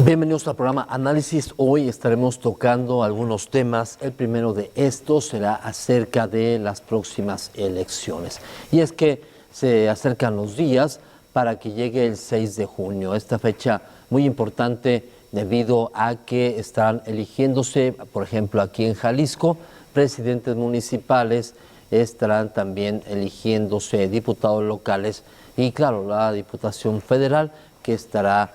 Bienvenidos al programa Análisis. Hoy estaremos tocando algunos temas. El primero de estos será acerca de las próximas elecciones. Y es que se acercan los días para que llegue el 6 de junio. Esta fecha muy importante debido a que están eligiéndose, por ejemplo, aquí en Jalisco, presidentes municipales, estarán también eligiéndose diputados locales y, claro, la Diputación Federal, que estará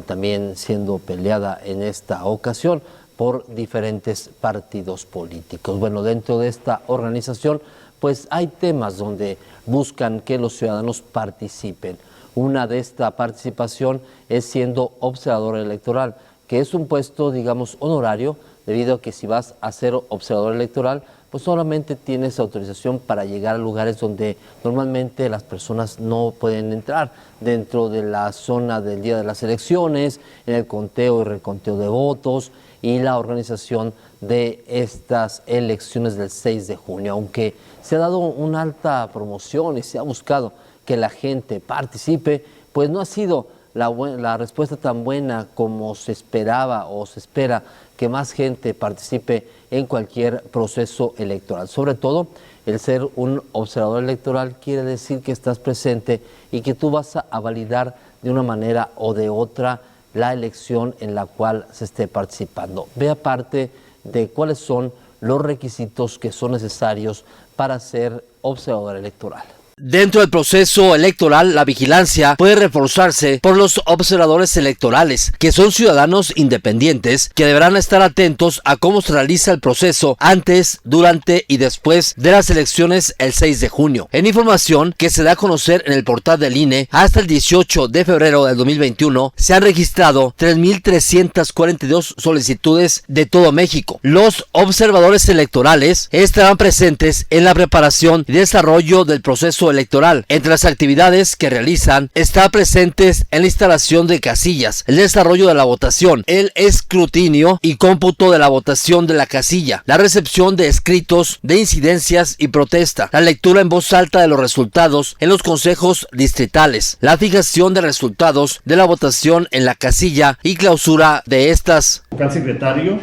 también siendo peleada en esta ocasión por diferentes partidos políticos. Dentro de esta organización, pues hay temas donde buscan que los ciudadanos participen. Una de esta participación es siendo observador electoral, que es un puesto, digamos, honorario, debido a que si vas a ser observador electoral, pues solamente tienes autorización para llegar a lugares donde normalmente las personas no pueden entrar, dentro de la zona del día de las elecciones, en el conteo y reconteo de votos y la organización de estas elecciones del 6 de junio. Aunque se ha dado una alta promoción y se ha buscado que la gente participe, pues no ha sido la respuesta tan buena como se esperaba o se espera que más gente participe en cualquier proceso electoral. Sobre todo, el ser un observador electoral quiere decir que estás presente y que tú vas a validar de una manera o de otra la elección en la cual se esté participando. Ve aparte de cuáles son los requisitos que son necesarios para ser observador electoral. Dentro del proceso electoral, la vigilancia puede reforzarse por los observadores electorales, que son ciudadanos independientes que deberán estar atentos a cómo se realiza el proceso antes, durante y después de las elecciones el 6 de junio. En información que se da a conocer en el portal del INE, hasta el 18 de febrero del 2021 se han registrado 3,342 solicitudes de todo México. Los observadores electorales estarán presentes en la preparación y desarrollo del proceso electoral. Entre las actividades que realizan está presentes en la instalación de casillas, el desarrollo de la votación, el escrutinio y cómputo de la votación de la casilla, la recepción de escritos de incidencias y protesta, la lectura en voz alta de los resultados en los consejos distritales, la fijación de resultados de la votación en la casilla y clausura de estas. Al secretario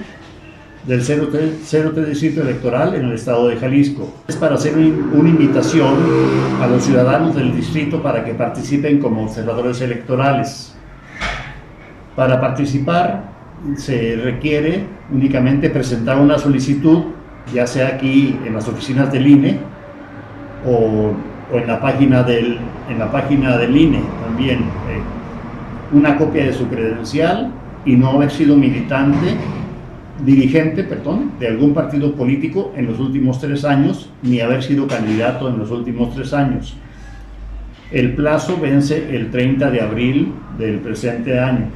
del 03 Distrito Electoral en el estado de Jalisco. Es para hacer una invitación a los ciudadanos del distrito para que participen como observadores electorales. Para participar se requiere únicamente presentar una solicitud, ya sea aquí en las oficinas del INE o en la página del INE también, una copia de su credencial y no haber sido dirigente de algún partido político en los últimos 3 años, ni haber sido candidato en los últimos 3 años. El plazo vence el 30 de abril del presente año.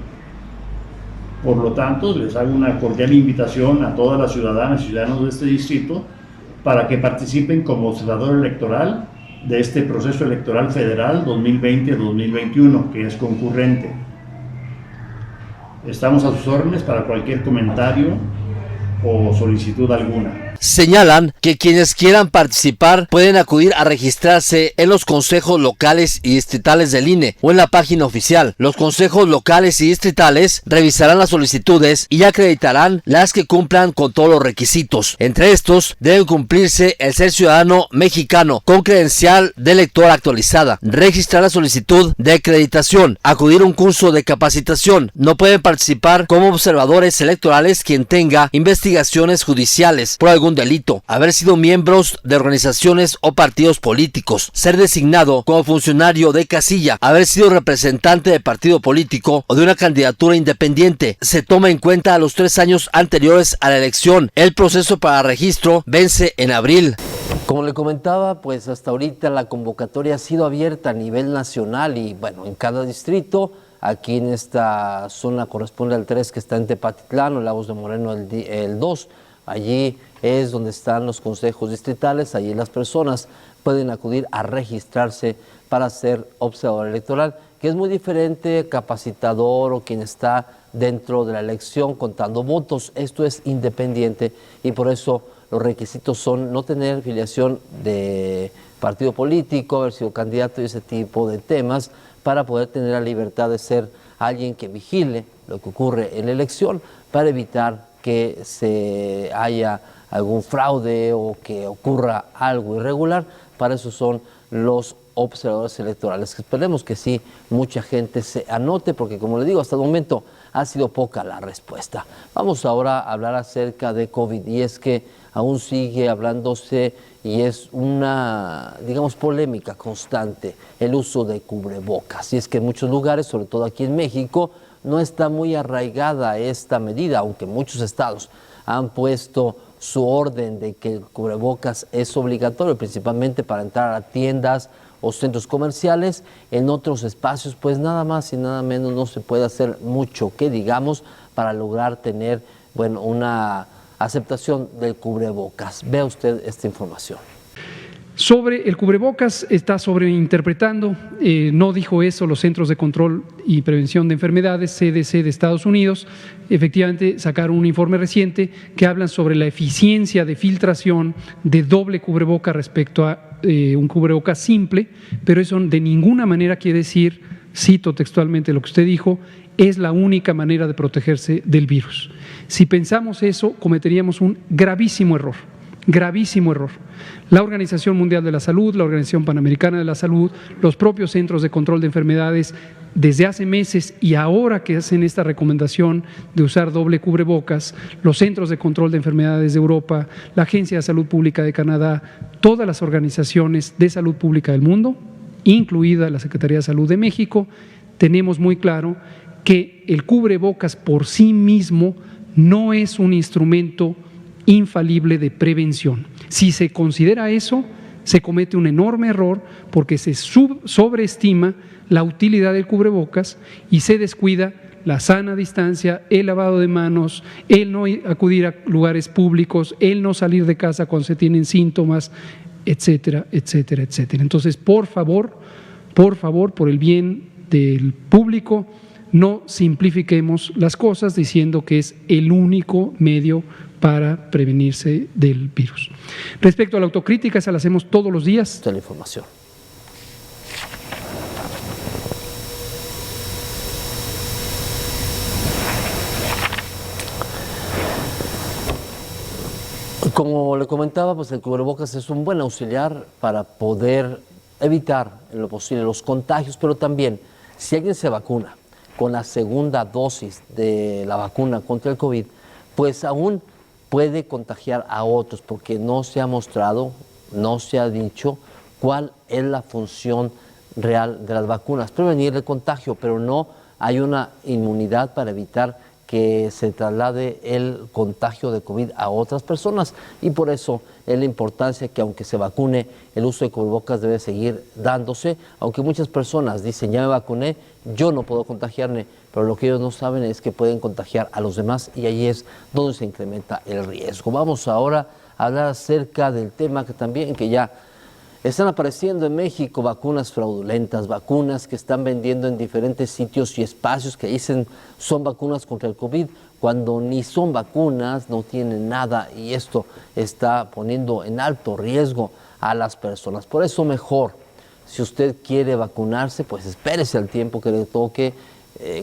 Por lo tanto, les hago una cordial invitación a todas las ciudadanas y ciudadanos de este distrito para que participen como observador electoral de este proceso electoral federal 2020-2021, que es concurrente. Estamos a sus órdenes para cualquier comentario o solicitud alguna. Señalan que quienes quieran participar pueden acudir a registrarse en los consejos locales y distritales del INE o en la página oficial. Los consejos locales y distritales revisarán las solicitudes y acreditarán las que cumplan con todos los requisitos. Entre estos deben cumplirse el ser ciudadano mexicano con credencial de elector actualizada, registrar la solicitud de acreditación, acudir a un curso de capacitación. No pueden participar como observadores electorales quien tenga investigaciones judiciales por algún delito, haber sido miembros de organizaciones o partidos políticos, ser designado como funcionario de casilla, haber sido representante de partido político o de una candidatura independiente. Se toma en cuenta a los 3 años anteriores a la elección. El proceso para registro vence en abril. Como le comentaba, pues hasta ahorita la convocatoria ha sido abierta a nivel nacional y en cada distrito. Aquí en esta zona corresponde al 3 que está en Tepatitlán, o Lagos de Moreno el 2, Allí es donde están los consejos distritales, allí las personas pueden acudir a registrarse para ser observador electoral, que es muy diferente capacitador o quien está dentro de la elección contando votos. Esto es independiente y por eso los requisitos son no tener filiación de partido político, haber sido candidato y ese tipo de temas para poder tener la libertad de ser alguien que vigile lo que ocurre en la elección para evitar que se haya algún fraude o que ocurra algo irregular. Para eso son los observadores electorales. Esperemos que sí, mucha gente se anote, porque como le digo, hasta el momento ha sido poca la respuesta. Vamos ahora a hablar acerca de COVID, y es que aún sigue hablándose y es una, digamos, polémica constante el uso de cubrebocas. Y es que en muchos lugares, sobre todo aquí en México, no está muy arraigada esta medida, aunque muchos estados han puesto su orden de que el cubrebocas es obligatorio, principalmente para entrar a tiendas o centros comerciales. En otros espacios, pues nada más y nada menos no se puede hacer mucho que digamos para lograr tener, bueno, una aceptación del cubrebocas. Vea usted esta información. Sobre el cubrebocas está sobreinterpretando, no dijo eso los Centros de Control y Prevención de Enfermedades, CDC de Estados Unidos. Efectivamente sacaron un informe reciente que hablan sobre la eficiencia de filtración de doble cubreboca respecto a un cubrebocas simple, pero eso de ninguna manera quiere decir, cito textualmente lo que usted dijo, es la única manera de protegerse del virus. Si pensamos eso, cometeríamos un gravísimo error. Gravísimo error. La Organización Mundial de la Salud, la Organización Panamericana de la Salud, los propios Centros de Control de Enfermedades, desde hace meses y ahora que hacen esta recomendación de usar doble cubrebocas, los Centros de Control de Enfermedades de Europa, la Agencia de Salud Pública de Canadá, todas las organizaciones de salud pública del mundo, incluida la Secretaría de Salud de México, tenemos muy claro que el cubrebocas por sí mismo no es un instrumento infalible de prevención. Si se considera eso, se comete un enorme error porque se sobreestima la utilidad del cubrebocas y se descuida la sana distancia, el lavado de manos, el no acudir a lugares públicos, el no salir de casa cuando se tienen síntomas, etcétera, etcétera, etcétera. Entonces, por favor, por el bien del público, no simplifiquemos las cosas diciendo que es el único medio para prevenirse del virus. Respecto a la autocrítica, esa la hacemos todos los días. Esta es la información. Como le comentaba, pues el cubrebocas es un buen auxiliar para poder evitar en lo posible los contagios, pero también si alguien se vacuna con la segunda dosis de la vacuna contra el COVID, pues aún puede contagiar a otros, porque no se ha mostrado, no se ha dicho cuál es la función real de las vacunas. Prevenir el contagio, pero no hay una inmunidad para evitar que se traslade el contagio de COVID a otras personas, y por eso es la importancia que aunque se vacune, el uso de cubrebocas debe seguir dándose, aunque muchas personas dicen ya me vacuné, yo no puedo contagiarme, pero lo que ellos no saben es que pueden contagiar a los demás y ahí es donde se incrementa el riesgo. Vamos ahora a hablar acerca del tema que ya están apareciendo en México, vacunas fraudulentas, vacunas que están vendiendo en diferentes sitios y espacios que dicen son vacunas contra el COVID, cuando ni son vacunas, no tienen nada, y esto está poniendo en alto riesgo a las personas. Por eso mejor, si usted quiere vacunarse, pues espérese al tiempo que le toque,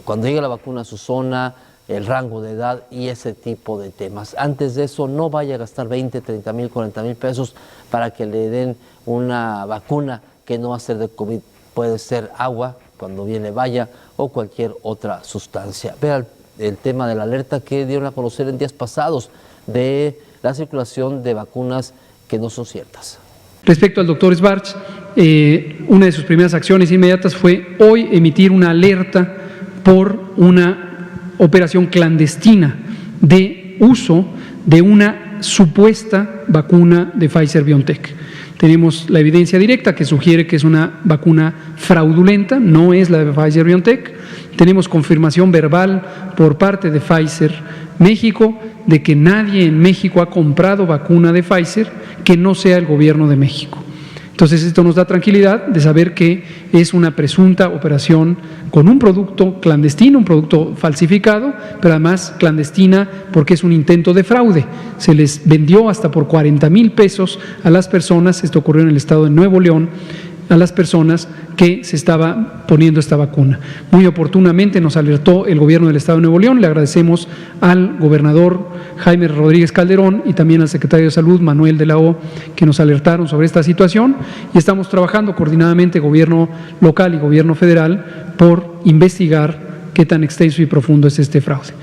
cuando llegue la vacuna a su zona, el rango de edad y ese tipo de temas. Antes de eso, no vaya a gastar 20, 30 mil, 40 mil pesos para que le den una vacuna que no va a ser de COVID. Puede ser agua, cuando viene vaya, o cualquier otra sustancia. Vea el tema de la alerta que dieron a conocer en días pasados de la circulación de vacunas que no son ciertas. Respecto al doctor Schwartz, una de sus primeras acciones inmediatas fue hoy emitir una alerta por una operación clandestina de uso de una supuesta vacuna de Pfizer-BioNTech. Tenemos la evidencia directa que sugiere que es una vacuna fraudulenta, no es la de Pfizer-BioNTech. Tenemos confirmación verbal por parte de Pfizer México de que nadie en México ha comprado vacuna de Pfizer que no sea el gobierno de México. Entonces esto nos da tranquilidad de saber que es una presunta operación con un producto clandestino, un producto falsificado, pero además clandestina porque es un intento de fraude. Se les vendió hasta por 40,000 pesos a las personas, esto ocurrió en el estado de Nuevo León, a las personas que se estaba poniendo esta vacuna. Muy oportunamente nos alertó el gobierno del estado de Nuevo León, le agradecemos al gobernador Jaime Rodríguez Calderón y también al secretario de Salud Manuel de la O que nos alertaron sobre esta situación y estamos trabajando coordinadamente gobierno local y gobierno federal por investigar qué tan extenso y profundo es este fraude.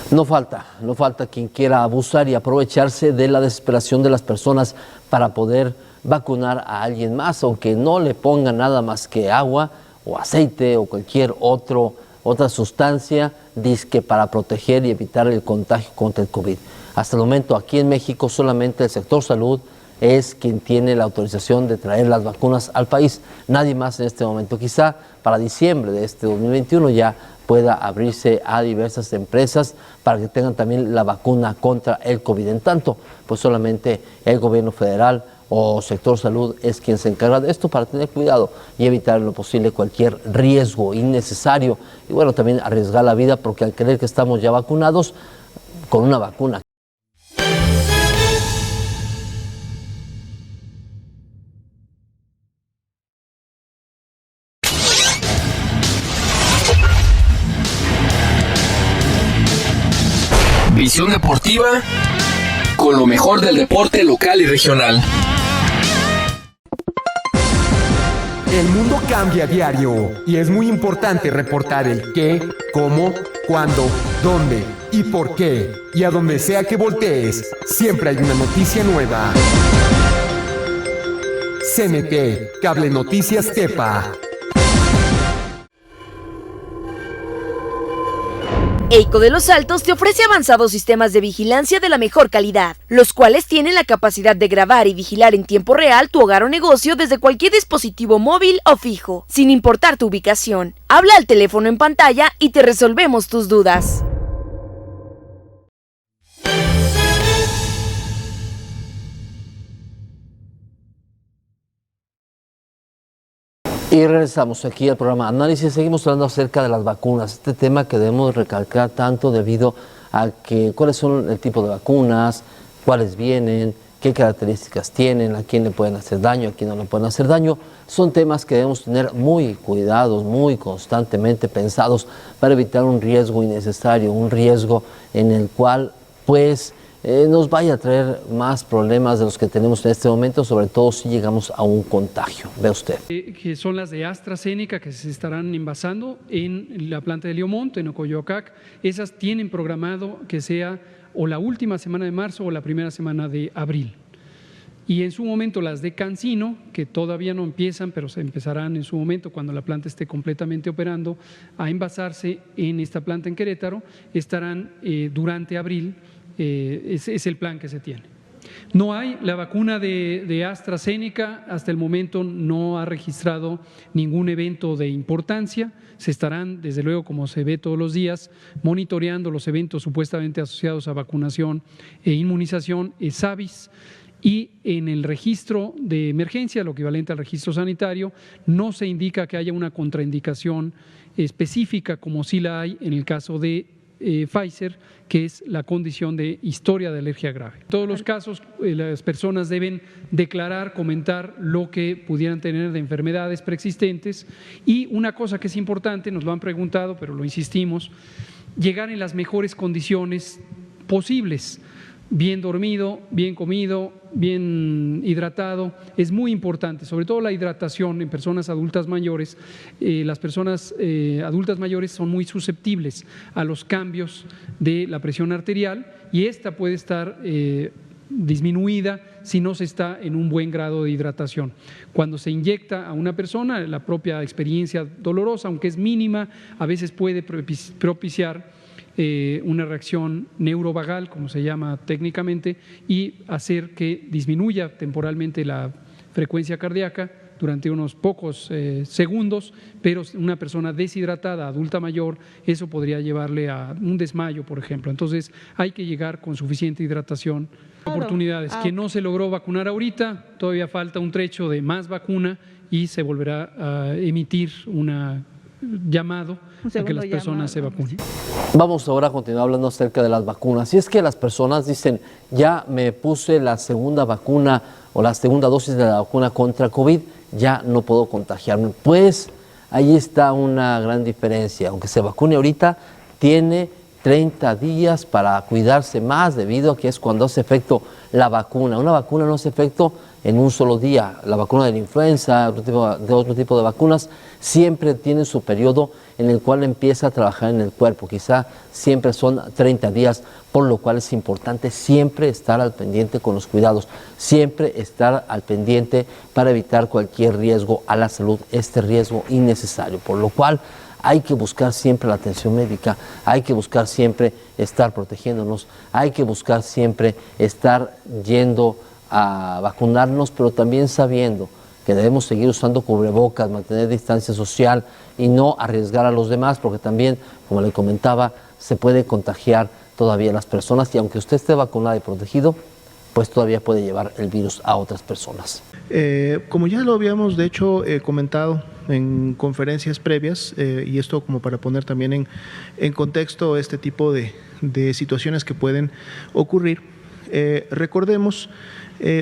No falta quien quiera abusar y aprovecharse de la desesperación de las personas para poder vacunar a alguien más, aunque no le pongan nada más que agua o aceite o cualquier otra sustancia, dizque para proteger y evitar el contagio contra el COVID. Hasta el momento aquí en México solamente el sector salud es quien tiene la autorización de traer las vacunas al país, nadie más en este momento. Quizá para diciembre de este 2021 ya pueda abrirse a diversas empresas para que tengan también la vacuna contra el COVID. En tanto, pues solamente el gobierno federal o sector salud es quien se encarga de esto para tener cuidado y evitar en lo posible cualquier riesgo innecesario y bueno, también arriesgar la vida porque al creer que estamos ya vacunados con una vacuna. Visión deportiva con lo mejor del deporte local y regional. El mundo cambia a diario y es muy importante reportar el qué, cómo, cuándo, dónde y por qué. Y a donde sea que voltees, siempre hay una noticia nueva. CNT, Cable Noticias Tepa. EICO de Los Altos te ofrece avanzados sistemas de vigilancia de la mejor calidad, los cuales tienen la capacidad de grabar y vigilar en tiempo real tu hogar o negocio desde cualquier dispositivo móvil o fijo, sin importar tu ubicación. Habla al teléfono en pantalla y te resolvemos tus dudas. Y regresamos aquí al programa Análisis. Seguimos hablando acerca de las vacunas, este tema que debemos recalcar tanto debido a que cuáles son el tipo de vacunas, cuáles vienen, qué características tienen, a quién le pueden hacer daño, a quién no le pueden hacer daño. Son temas que debemos tener muy cuidados, muy constantemente pensados para evitar un riesgo innecesario, un riesgo en el cual pues nos vaya a traer más problemas de los que tenemos en este momento, sobre todo si llegamos a un contagio. Ve usted. Que son las de AstraZeneca que se estarán envasando en la planta de Leomont, en Ocoyoacac. Esas tienen programado que sea o la última semana de marzo o la primera semana de abril. Y en su momento las de CanSino, que todavía no empiezan, pero se empezarán en su momento cuando la planta esté completamente operando, a envasarse en esta planta en Querétaro, estarán durante abril. Es el plan que se tiene. No hay, la vacuna de AstraZeneca hasta el momento no ha registrado ningún evento de importancia. Se estarán, desde luego, como se ve todos los días, monitoreando los eventos supuestamente asociados a vacunación e inmunización, ESAVIS, y en el registro de emergencia, lo equivalente al registro sanitario, no se indica que haya una contraindicación específica como sí la hay en el caso de Pfizer, que es la condición de historia de alergia grave. En todos los casos, las personas deben declarar, comentar lo que pudieran tener de enfermedades preexistentes y una cosa que es importante, nos lo han preguntado, pero lo insistimos, llegar en las mejores condiciones posibles. Bien dormido, bien comido, bien hidratado, es muy importante, sobre todo la hidratación en personas adultas mayores. Las personas adultas mayores son muy susceptibles a los cambios de la presión arterial y esta puede estar disminuida si no se está en un buen grado de hidratación. Cuando se inyecta a una persona, la propia experiencia dolorosa, aunque es mínima, a veces puede propiciar una reacción neurovagal, como se llama técnicamente, y hacer que disminuya temporalmente la frecuencia cardíaca durante unos pocos segundos, pero una persona deshidratada, adulta mayor, eso podría llevarle a un desmayo, por ejemplo. Entonces hay que llegar con suficiente hidratación. Oportunidades. Quien no se logró vacunar ahorita, todavía falta un trecho de más vacuna y se volverá a emitir un llamado a que las personas se vacunen. Vamos ahora a continuar hablando acerca de las vacunas. Y es que las personas dicen, ya me puse la segunda vacuna o la segunda dosis de la vacuna contra COVID, ya no puedo contagiarme. Pues ahí está una gran diferencia. Aunque se vacune ahorita, tiene 30 días para cuidarse más, debido a que es cuando hace efecto la vacuna. Una vacuna no hace efecto en un solo día. La vacuna de la influenza, otro tipo de vacunas, siempre tienen su periodo en el cual empieza a trabajar en el cuerpo. Quizá siempre son 30 días, por lo cual es importante siempre estar al pendiente con los cuidados, siempre estar al pendiente para evitar cualquier riesgo a la salud, este riesgo innecesario, por lo cual hay que buscar siempre la atención médica, hay que buscar siempre estar protegiéndonos, hay que buscar siempre estar yendo a vacunarnos, pero también sabiendo que debemos seguir usando cubrebocas, mantener distancia social y no arriesgar a los demás, porque también, como le comentaba, se puede contagiar todavía a las personas, y aunque usted esté vacunado y protegido, pues todavía puede llevar el virus a otras personas. Como ya lo habíamos de hecho comentado en conferencias previas, y esto como para poner también en contexto este tipo de situaciones que pueden ocurrir, recordemos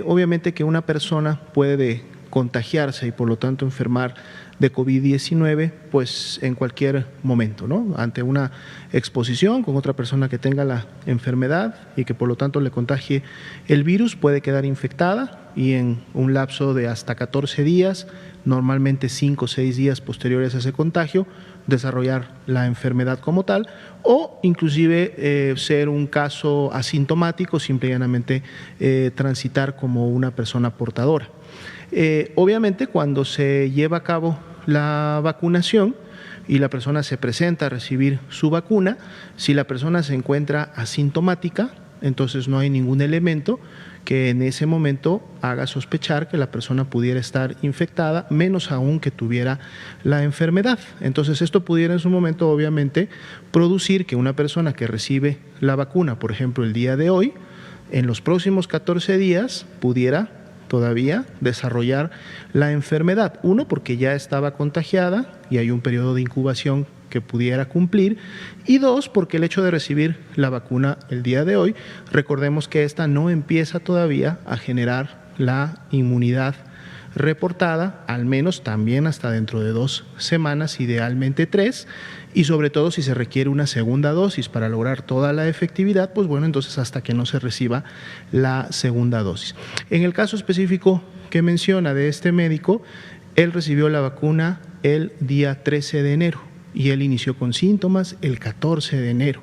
obviamente que una persona puede contagiarse y por lo tanto enfermar de COVID-19 pues en cualquier momento, ¿no? Ante una exposición con otra persona que tenga la enfermedad y que por lo tanto le contagie el virus, puede quedar infectada y en un lapso de hasta 14 días, normalmente 5 o 6 días posteriores a ese contagio, desarrollar la enfermedad como tal, o inclusive ser un caso asintomático, simple y llanamente transitar como una persona portadora. Obviamente cuando se lleva a cabo la vacunación y la persona se presenta a recibir su vacuna, si la persona se encuentra asintomática, entonces no hay ningún elemento que en ese momento haga sospechar que la persona pudiera estar infectada, menos aún que tuviera la enfermedad. Entonces esto pudiera en su momento obviamente producir que una persona que recibe la vacuna, por ejemplo el día de hoy, en los próximos 14 días pudiera todavía desarrollar la enfermedad. Uno, porque ya estaba contagiada y hay un periodo de incubación que pudiera cumplir, y dos, porque el hecho de recibir la vacuna el día de hoy, recordemos que esta no empieza todavía a generar la inmunidad reportada, al menos también hasta dentro de 2 semanas, idealmente 3, y sobre todo si se requiere una segunda dosis para lograr toda la efectividad, pues bueno, entonces hasta que no se reciba la segunda dosis. En el caso específico que menciona de este médico, él recibió la vacuna el día 13 de enero y él inició con síntomas el 14 de enero.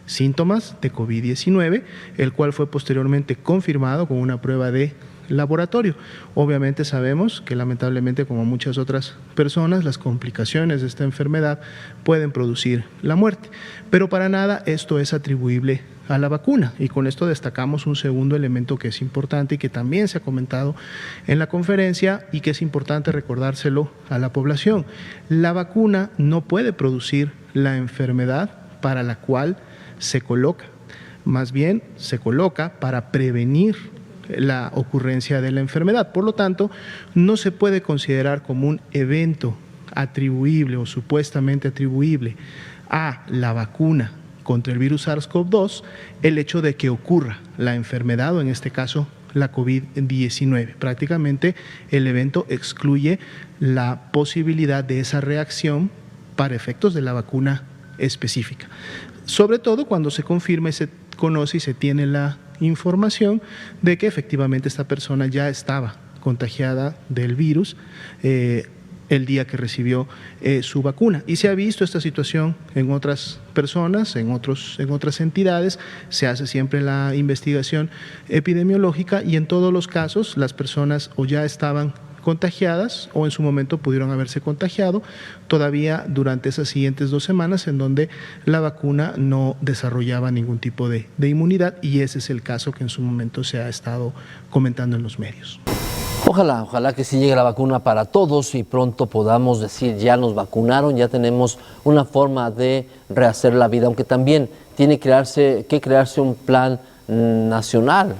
Síntomas de COVID-19, el cual fue posteriormente confirmado con una prueba de laboratorio. Obviamente sabemos que lamentablemente, como muchas otras personas, las complicaciones de esta enfermedad pueden producir la muerte, pero para nada esto es atribuible a la vacuna, y con esto destacamos un segundo elemento que es importante y que también se ha comentado en la conferencia y que es importante recordárselo a la población. La vacuna no puede producir la enfermedad para la cual se coloca, más bien se coloca para prevenir la ocurrencia de la enfermedad. Por lo tanto, no se puede considerar como un evento atribuible o supuestamente atribuible a la vacuna contra el virus SARS-CoV-2 el hecho de que ocurra la enfermedad, o en este caso la COVID-19. Prácticamente el evento excluye la posibilidad de esa reacción para efectos de la vacuna específica. Sobre todo cuando se confirma y se conoce y se tiene la información de que efectivamente esta persona ya estaba contagiada del virus el día que recibió su vacuna. Y se ha visto esta situación en otras personas, en otras entidades. Se hace siempre la investigación epidemiológica y en todos los casos las personas o ya estaban contagiadas o en su momento pudieron haberse contagiado todavía durante esas siguientes 2 semanas en donde la vacuna no desarrollaba ningún tipo de inmunidad, y ese es el caso que en su momento se ha estado comentando en los medios. Ojalá que sí llegue la vacuna para todos y pronto podamos decir ya nos vacunaron, ya tenemos una forma de rehacer la vida, aunque también tiene que crearse un plan nacional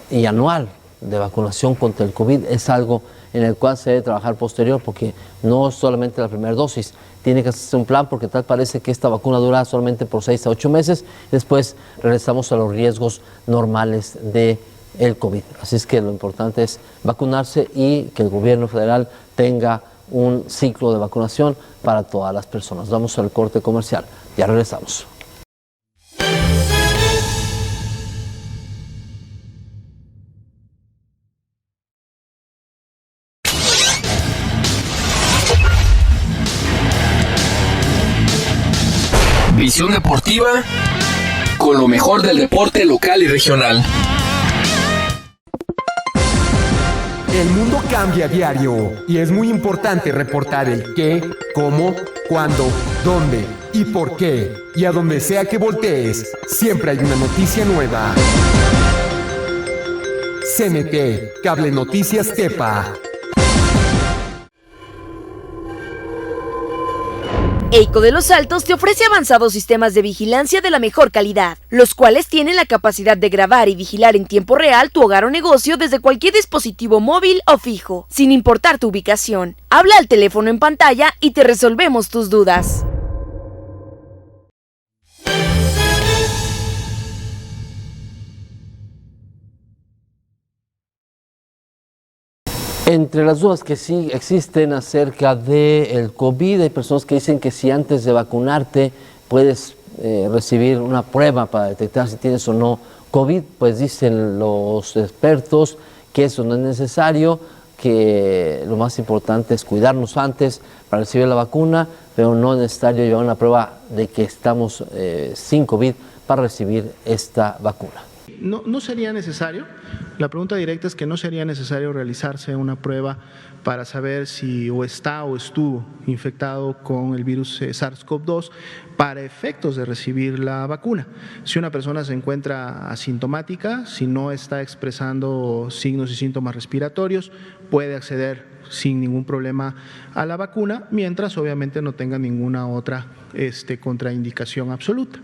y anual de vacunación contra el COVID. Es algo en el cual se debe trabajar posterior, porque no es solamente la primera dosis, tiene que hacerse un plan, porque tal parece que esta vacuna dura solamente por 6 a 8 meses, después regresamos a los riesgos normales de el COVID. Así es que lo importante es vacunarse y que el gobierno federal tenga un ciclo de vacunación para todas las personas. Vamos al corte comercial. Ya regresamos. Visión deportiva con lo mejor del deporte local y regional. El mundo cambia a diario y es muy importante reportar el qué, cómo, cuándo, dónde y por qué. Y a donde sea que voltees, siempre hay una noticia nueva. CNT, Cable Noticias Tepa. EICO de Los Altos te ofrece avanzados sistemas de vigilancia de la mejor calidad, los cuales tienen la capacidad de grabar y vigilar en tiempo real tu hogar o negocio desde cualquier dispositivo móvil o fijo, sin importar tu ubicación. Habla al teléfono en pantalla y te resolvemos tus dudas. Entre las dudas que sí existen acerca del COVID, hay personas que dicen que si antes de vacunarte puedes recibir una prueba para detectar si tienes o no COVID, pues dicen los expertos que eso no es necesario, que lo más importante es cuidarnos antes para recibir la vacuna, pero no es necesario llevar una prueba de que estamos sin COVID para recibir esta vacuna. No sería necesario. La pregunta directa es que no sería necesario realizarse una prueba para saber si o está o estuvo infectado con el virus SARS-CoV-2 para efectos de recibir la vacuna. Si una persona se encuentra asintomática, si no está expresando signos y síntomas respiratorios, puede acceder sin ningún problema a la vacuna, mientras obviamente no tenga ninguna otra contraindicación absoluta.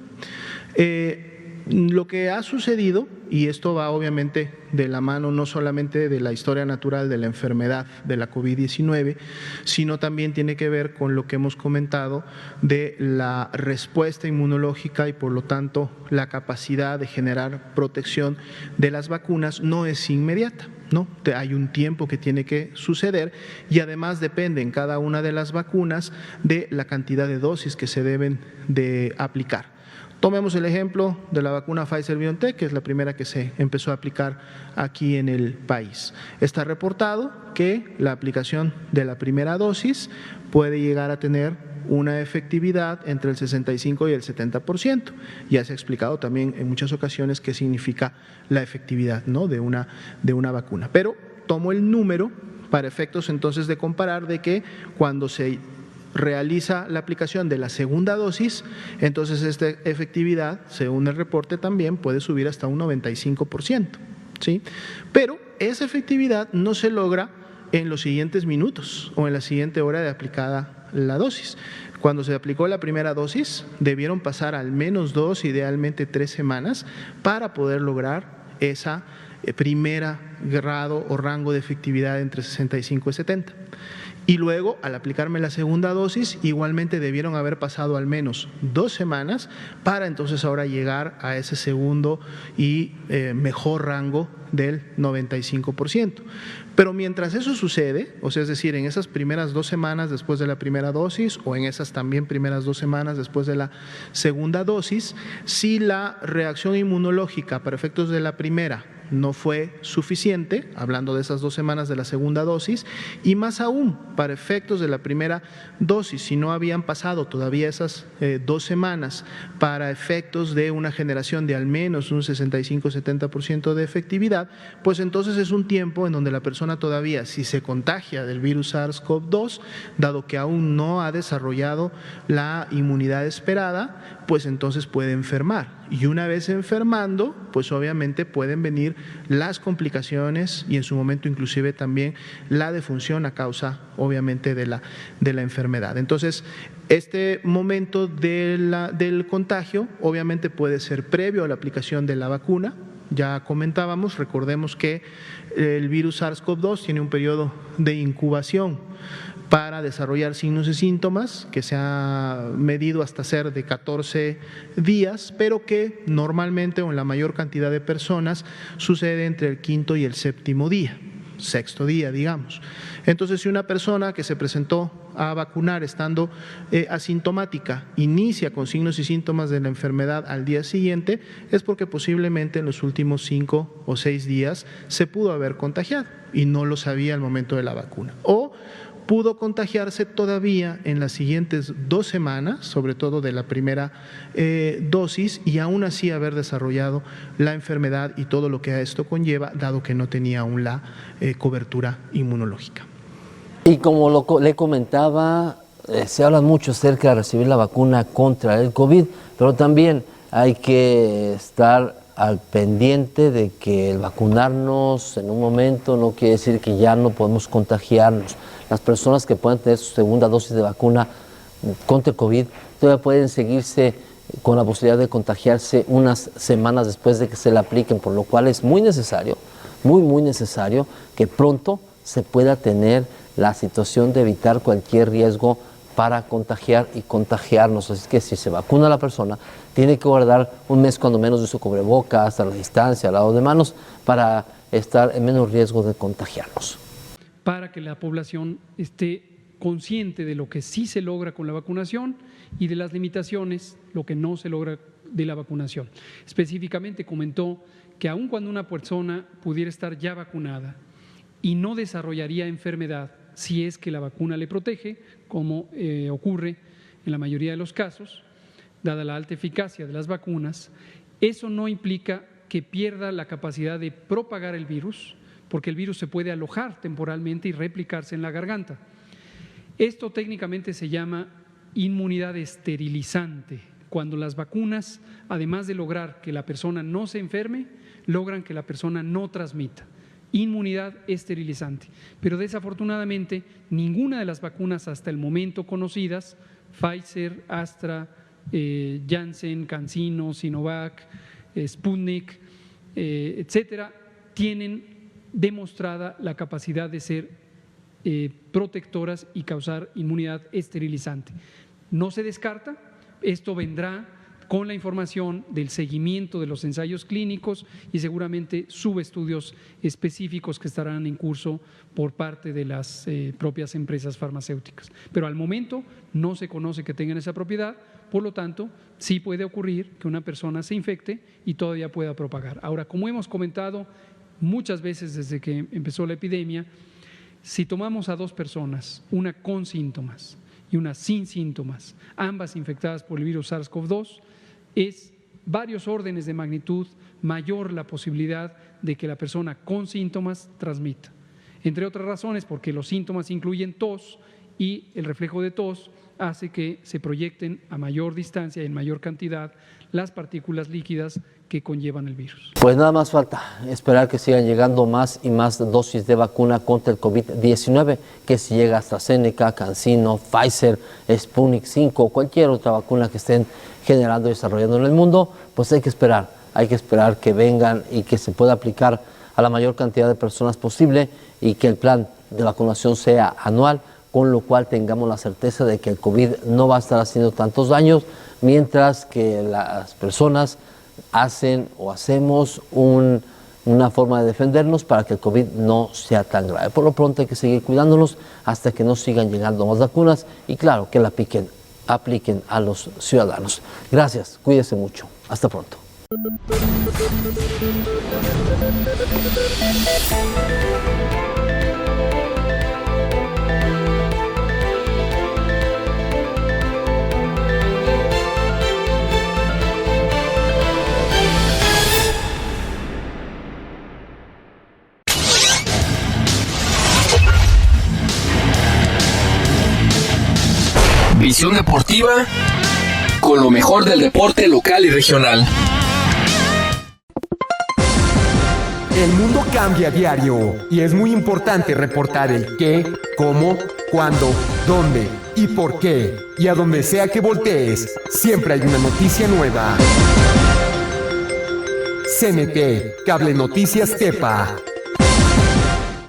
Lo que ha sucedido, y esto va obviamente de la mano no solamente de la historia natural de la enfermedad de la COVID-19, sino también tiene que ver con lo que hemos comentado de la respuesta inmunológica y por lo tanto la capacidad de generar protección de las vacunas no es inmediata, ¿no? Hay un tiempo que tiene que suceder y además depende en cada una de las vacunas de la cantidad de dosis que se deben de aplicar. Tomemos el ejemplo de la vacuna Pfizer-BioNTech, que es la primera que se empezó a aplicar aquí en el país. Está reportado que la aplicación de la primera dosis puede llegar a tener una efectividad entre el 65 y el 70%. Ya se ha explicado también en muchas ocasiones qué significa la efectividad, ¿no?, de una vacuna. Pero tomo el número para efectos entonces de comparar de que cuando se realiza la aplicación de la segunda dosis, entonces esta efectividad, según el reporte, también puede subir hasta un 95%, ¿sí? Pero esa efectividad no se logra en los siguientes minutos o en la siguiente hora de aplicada la dosis. Cuando se aplicó la primera dosis, debieron pasar al menos 2, idealmente 3 semanas para poder lograr esa primera grado o rango de efectividad entre 65 y 70. Y luego, al aplicarme la segunda dosis, igualmente debieron haber pasado al menos 2 semanas para entonces ahora llegar a ese segundo y mejor rango del 95%. Pero mientras eso sucede, o sea, es decir, en esas primeras 2 semanas después de la primera dosis o en esas también primeras 2 semanas después de la segunda dosis, si la reacción inmunológica para efectos de la primera no fue suficiente, hablando de esas 2 semanas de la segunda dosis, y más aún para efectos de la primera dosis, si no habían pasado todavía esas 2 semanas para efectos de una generación de al menos un 65-70% de efectividad, pues entonces es un tiempo en donde la persona todavía, si se contagia del virus SARS-CoV-2, dado que aún no ha desarrollado la inmunidad esperada, pues entonces puede enfermar. Y una vez enfermando, pues obviamente pueden venir las complicaciones y en su momento inclusive también la defunción a causa obviamente de la enfermedad. Entonces, este momento del contagio obviamente puede ser previo a la aplicación de la vacuna. Ya comentábamos, recordemos que el virus SARS-CoV-2 tiene un periodo de incubación para desarrollar signos y síntomas que se ha medido hasta ser de 14 días, pero que normalmente o en la mayor cantidad de personas sucede entre el 5º y el 7º día, 6º día, digamos. Entonces, si una persona que se presentó a vacunar estando asintomática inicia con signos y síntomas de la enfermedad al día siguiente, es porque posiblemente en los últimos 5 o 6 días se pudo haber contagiado y no lo sabía al momento de la vacuna. O pudo contagiarse todavía en las siguientes 2 semanas, sobre todo de la primera dosis, y aún así haber desarrollado la enfermedad y todo lo que a esto conlleva, dado que no tenía aún la cobertura inmunológica. Y como le comentaba, se habla mucho acerca de recibir la vacuna contra el COVID, pero también hay que estar al pendiente de que el vacunarnos en un momento no quiere decir que ya no podemos contagiarnos. Las personas que puedan tener su segunda dosis de vacuna contra el COVID todavía pueden seguirse con la posibilidad de contagiarse unas semanas después de que se la apliquen, por lo cual es muy necesario, muy necesario que pronto se pueda tener la situación de evitar cualquier riesgo para contagiar y contagiarnos. Así que si se vacuna a la persona, tiene que guardar un mes cuando menos de su cubrebocas, a la distancia, al lavado de manos, para estar en menos riesgo de contagiarnos. Para que la población esté consciente de lo que sí se logra con la vacunación y de las limitaciones, lo que no se logra de la vacunación. Específicamente comentó que aun cuando una persona pudiera estar ya vacunada y no desarrollaría enfermedad si es que la vacuna le protege, como ocurre en la mayoría de los casos, dada la alta eficacia de las vacunas, eso no implica que pierda la capacidad de propagar el virus, porque el virus se puede alojar temporalmente y replicarse en la garganta. Esto técnicamente se llama inmunidad esterilizante, cuando las vacunas, además de lograr que la persona no se enferme, logran que la persona no transmita. Inmunidad esterilizante. Pero desafortunadamente ninguna de las vacunas hasta el momento conocidas, Pfizer, Astra, Janssen, CanSino, Sinovac, Sputnik, etcétera, tienen demostrada la capacidad de ser protectoras y causar inmunidad esterilizante. No se descarta, esto vendrá con la información del seguimiento de los ensayos clínicos y seguramente subestudios específicos que estarán en curso por parte de las propias empresas farmacéuticas. Pero al momento no se conoce que tengan esa propiedad, por lo tanto, sí puede ocurrir que una persona se infecte y todavía pueda propagar. Ahora, como hemos comentado muchas veces desde que empezó la epidemia, si tomamos a 2 personas, una con síntomas y una sin síntomas, ambas infectadas por el virus SARS-CoV-2, es varios órdenes de magnitud mayor la posibilidad de que la persona con síntomas transmita. Entre otras razones, porque los síntomas incluyen tos y el reflejo de tos hace que se proyecten a mayor distancia y en mayor cantidad las partículas líquidas que conllevan el virus. Pues nada más falta esperar que sigan llegando más y más dosis de vacuna contra el COVID-19, que si llega AstraZeneca, CanSino, Pfizer, Sputnik 5 o cualquier otra vacuna que estén generando y desarrollando en el mundo, pues hay que esperar que vengan y que se pueda aplicar a la mayor cantidad de personas posible y que el plan de vacunación sea anual, con lo cual tengamos la certeza de que el COVID no va a estar haciendo tantos daños, mientras que las personas hacen o hacemos una forma de defendernos para que el COVID no sea tan grave. Por lo pronto hay que seguir cuidándonos hasta que nos sigan llegando más vacunas y claro, que la apliquen a los ciudadanos. Gracias, cuídese mucho. Hasta pronto. Visión deportiva con lo mejor del deporte local y regional. El mundo cambia a diario y es muy importante reportar el qué, cómo, cuándo, dónde y por qué. Y a donde sea que voltees, siempre hay una noticia nueva. CNT, Cable Noticias Tepa.